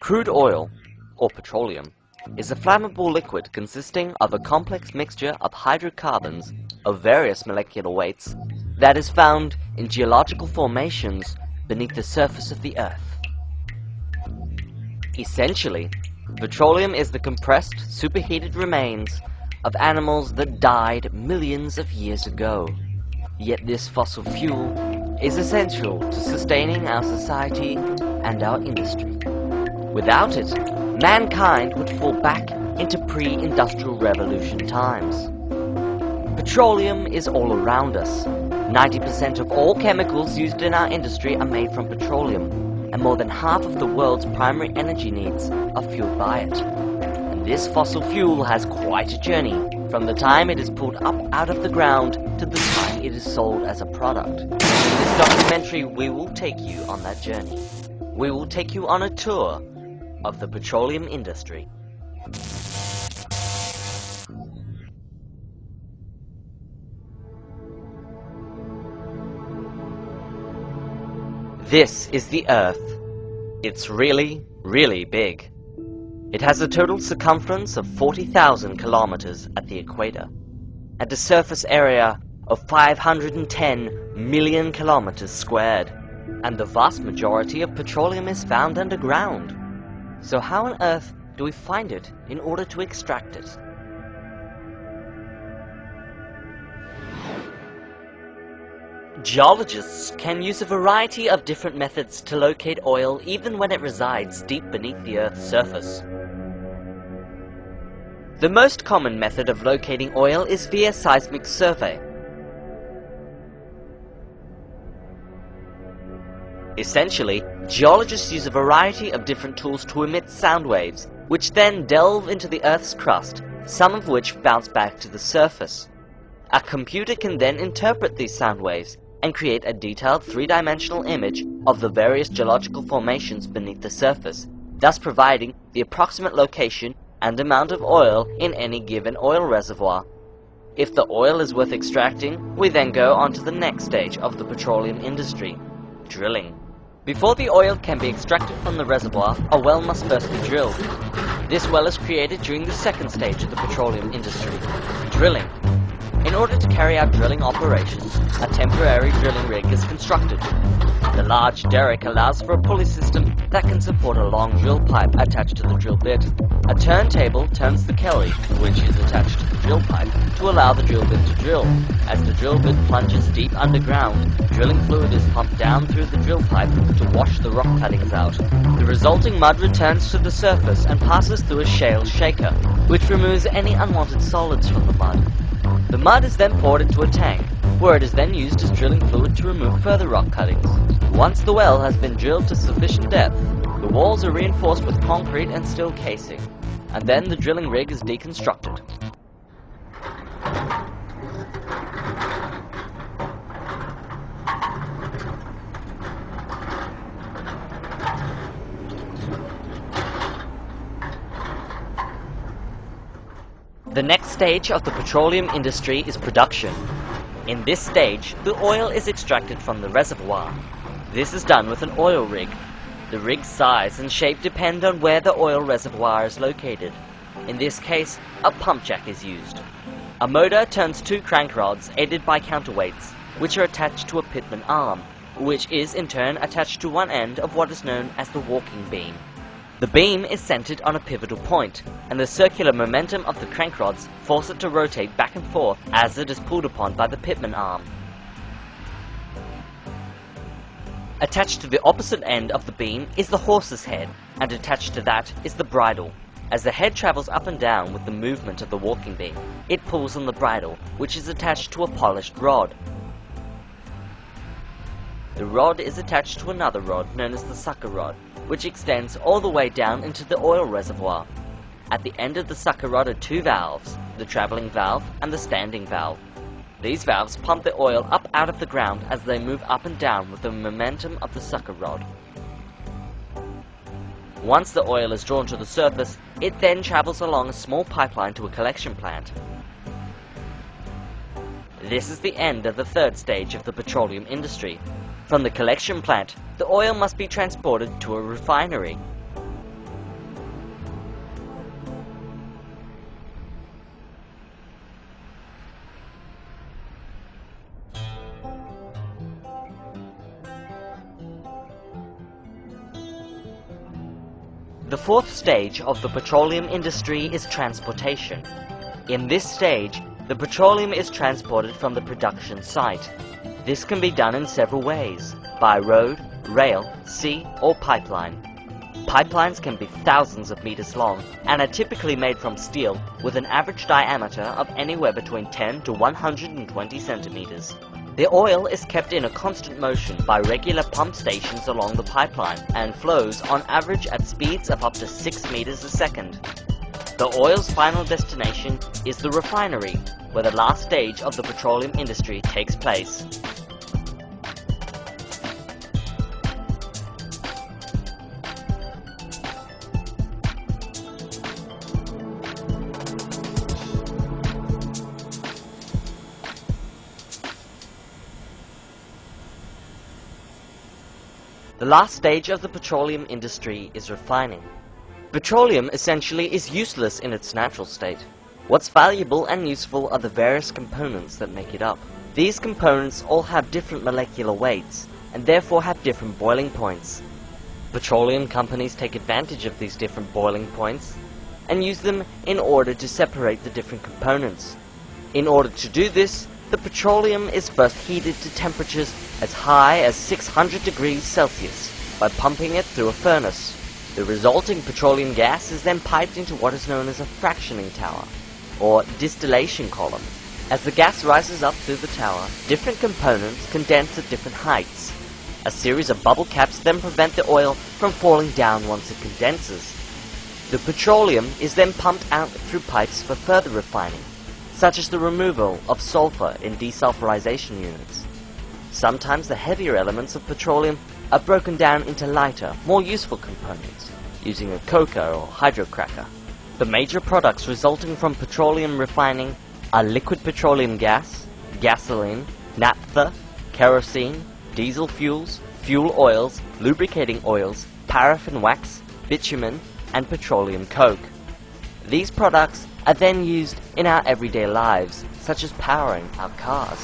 Crude oil, or petroleum, is a flammable liquid consisting of a complex mixture of hydrocarbons of various molecular weights that is found in geological formations beneath the surface of the Earth. Essentially, petroleum is the compressed, superheated remains of animals that died millions of years ago. Yet this fossil fuel is essential to sustaining our society and our industry. Without it, mankind would fall back into pre-industrial revolution times. Petroleum is all around us. 90% of all chemicals used in our industry are made from petroleum, and more than half of the world's primary energy needs are fueled by it. And this fossil fuel has quite a journey, from the time it is pulled up out of the ground to the time it is sold as a product. In this documentary, we will take you on that journey. We will take you on a tour of the petroleum industry. This is the Earth. It's really, really big. It has a total circumference of 40,000 kilometers at the equator, and a surface area of 510 million kilometers squared, and the vast majority of petroleum is found underground. So how on earth do we find it in order to extract it? Geologists can use a variety of different methods to locate oil even when it resides deep beneath the Earth's surface. The most common method of locating oil is via seismic survey. Essentially, geologists use a variety of different tools to emit sound waves, which then delve into the Earth's crust, some of which bounce back to the surface. A computer can then interpret these sound waves and create a detailed three-dimensional image of the various geological formations beneath the surface, thus providing the approximate location and amount of oil in any given oil reservoir. If the oil is worth extracting, we then go on to the next stage of the petroleum industry: drilling. Before the oil can be extracted from the reservoir, a well must first be drilled. This well is created during the second stage of the petroleum industry: drilling. In order to carry out drilling operations, a temporary drilling rig is constructed. The large derrick allows for a pulley system that can support a long drill pipe attached to the drill bit. A turntable turns the Kelly, which is attached to the drill pipe, to allow the drill bit to drill. As the drill bit plunges deep underground, drilling fluid is pumped down through the drill pipe to wash the rock cuttings out. The resulting mud returns to the surface and passes through a shale shaker, which removes any unwanted solids from the mud. The mud is then poured into a tank, where it is then used as drilling fluid to remove further rock cuttings. Once the well has been drilled to sufficient depth, the walls are reinforced with concrete and steel casing, and then the drilling rig is deconstructed. The next stage of the petroleum industry is production. In this stage, the oil is extracted from the reservoir. This is done with an oil rig. The rig's size and shape depend on where the oil reservoir is located. In this case, a pump jack is used. A motor turns two crank rods aided by counterweights, which are attached to a pitman arm, which is in turn attached to one end of what is known as the walking beam. The beam is centered on a pivotal point, and the circular momentum of the crank rods force it to rotate back and forth as it is pulled upon by the pitman arm. Attached to the opposite end of the beam is the horse's head, and attached to that is the bridle. As the head travels up and down with the movement of the walking beam, it pulls on the bridle, which is attached to a polished rod. The rod is attached to another rod known as the sucker rod, which extends all the way down into the oil reservoir. At the end of the sucker rod are two valves, the traveling valve and the standing valve. These valves pump the oil up out of the ground as they move up and down with the momentum of the sucker rod. Once the oil is drawn to the surface, it then travels along a small pipeline to a collection plant. This is the end of the third stage of the petroleum industry. From the collection plant, the oil must be transported to a refinery. The fourth stage of the petroleum industry is transportation. In this stage, the petroleum is transported from the production site. This can be done in several ways, by road, rail, sea, or pipeline. Pipelines can be thousands of meters long and are typically made from steel with an average diameter of anywhere between 10 to 120 centimeters. The oil is kept in a constant motion by regular pump stations along the pipeline and flows on average at speeds of up to 6 meters a second. The oil's final destination is the refinery, where the last stage of the petroleum industry takes place. The last stage of the petroleum industry is refining. Petroleum essentially is useless in its natural state. What's valuable and useful are the various components that make it up. These components all have different molecular weights and therefore have different boiling points. Petroleum companies take advantage of these different boiling points and use them in order to separate the different components. In order to do this, the petroleum is first heated to temperatures as high as 600 degrees Celsius by pumping it through a furnace. The resulting petroleum gas is then piped into what is known as a fractioning tower, or distillation column. As the gas rises up through the tower, different components condense at different heights. A series of bubble caps then prevent the oil from falling down once it condenses. The petroleum is then pumped out through pipes for further refining, such as the removal of sulfur in desulfurization units. Sometimes the heavier elements of petroleum are broken down into lighter, more useful components, using a coker or hydrocracker. The major products resulting from petroleum refining are liquid petroleum gas, gasoline, naphtha, kerosene, diesel fuels, fuel oils, lubricating oils, paraffin wax, bitumen, and petroleum coke. These products are then used in our everyday lives, such as powering our cars.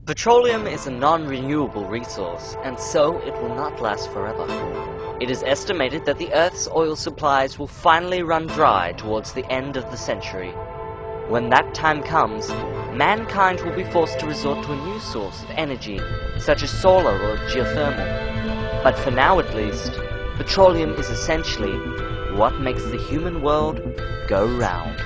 Petroleum is a non-renewable resource, and so it will not last forever. It is estimated that the Earth's oil supplies will finally run dry towards the end of the century. When that time comes, mankind will be forced to resort to a new source of energy, such as solar or geothermal. But for now at least, petroleum is essentially what makes the human world go round.